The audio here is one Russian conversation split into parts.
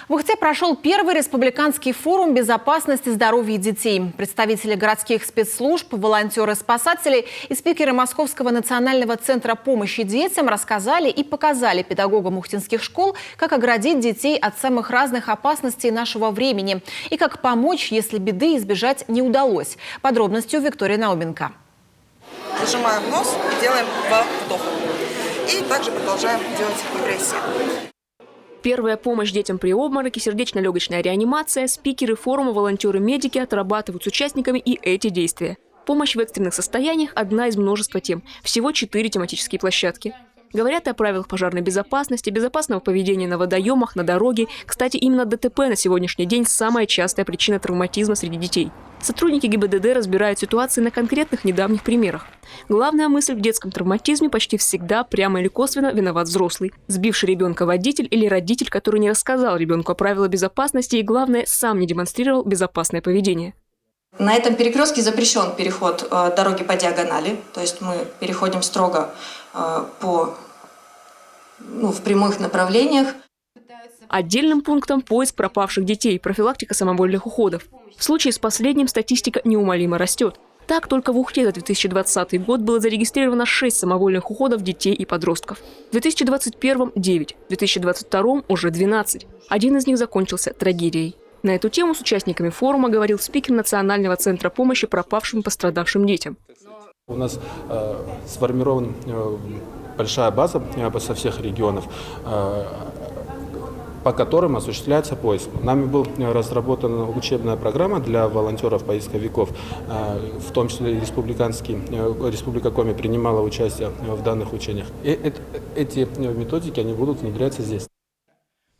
В Ухте прошел первый республиканский форум безопасности здоровья детей. Представители городских спецслужб, волонтеры-спасатели и спикеры Московского национального центра помощи детям рассказали и показали педагогам ухтинских школ, как оградить детей от самых разных опасностей нашего времени и как помочь, если беды избежать не удалось. Подробности у Виктории Науменко. Зажимаем нос, делаем 2 вдоха. И также продолжаем делать компрессии. Первая помощь детям при обмороке, сердечно-легочная реанимация, спикеры форума, волонтеры-медики отрабатывают с участниками и эти действия. Помощь в экстренных состояниях – одна из множества тем. Всего 4 тематические площадки. Говорят и о правилах пожарной безопасности, безопасного поведения на водоемах, на дороге. Кстати, именно ДТП на сегодняшний день – самая частая причина травматизма среди детей. Сотрудники ГИБДД разбирают ситуации на конкретных недавних примерах. Главная мысль: в детском травматизме почти всегда прямо или косвенно виноват взрослый. Сбивший ребенка водитель или родитель, который не рассказал ребенку о правилах безопасности и, главное, сам не демонстрировал безопасное поведение. На этом перекрестке запрещен переход дороги по диагонали, то есть мы переходим строго в прямых направлениях. Отдельным пунктом поиск пропавших детей, профилактика самовольных уходов. В случае с последним статистика неумолимо растет. Так, только в Ухте за 2020 год было зарегистрировано 6 самовольных уходов детей и подростков. В 2021 – 9, в 2022 – уже 12. Один из них закончился трагедией. На эту тему с участниками форума говорил спикер Национального центра помощи пропавшим и пострадавшим детям. У нас сформирована большая база со всех регионов, по которым осуществляется поиск. Нами была разработана учебная программа для волонтеров-поисковиков, в том числе Республика Коми принимала участие в данных учениях. И эти методики они будут внедряться здесь.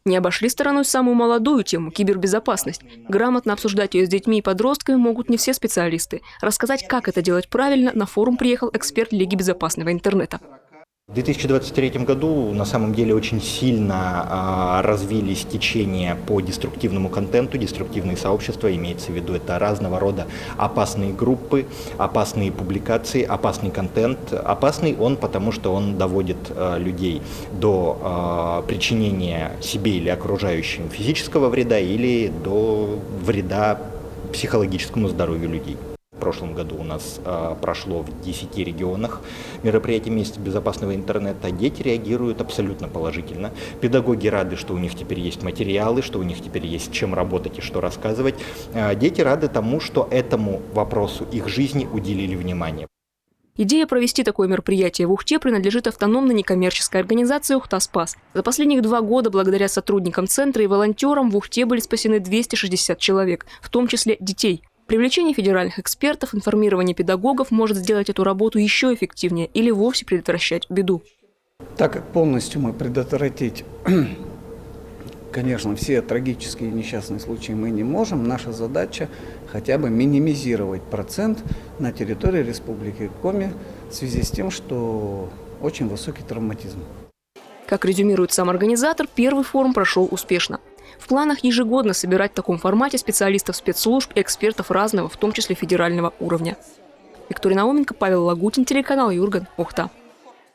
Не обошли стороной самую молодую тему – кибербезопасность. Грамотно обсуждать ее с детьми и подростками могут не все специалисты. Рассказать, как это делать правильно, на форум приехал эксперт Лиги безопасного интернета. В 2023 году на самом деле очень сильно развились течения по деструктивному контенту, деструктивные сообщества, имеется в виду это разного рода опасные группы, опасные публикации, опасный контент. Опасный он, потому что он доводит людей до причинения себе или окружающим физического вреда или до вреда психологическому здоровью людей. В прошлом году у нас прошло в 10 регионах мероприятие «Месяц безопасного интернета». Дети реагируют абсолютно положительно. Педагоги рады, что у них теперь есть материалы, что у них теперь есть чем работать и что рассказывать. Дети рады тому, что этому вопросу их жизни уделили внимание. Идея провести такое мероприятие в Ухте принадлежит автономной некоммерческой организации «Ухта-Спас». За последних 2 года благодаря сотрудникам центра и волонтерам в Ухте были спасены 260 человек, в том числе детей. Привлечение федеральных экспертов, информирование педагогов может сделать эту работу еще эффективнее или вовсе предотвращать беду. Так как полностью мы предотвратить, конечно, все трагические и несчастные случаи мы не можем, наша задача хотя бы минимизировать процент на территории Республики Коми в связи с тем, что очень высокий травматизм. Как резюмирует сам организатор, первый форум прошел успешно. В планах ежегодно собирать в таком формате специалистов спецслужб и экспертов разного, в том числе федерального уровня. Виктория Науменко, Павел Лагутин, телеканал Юрган, Ухта.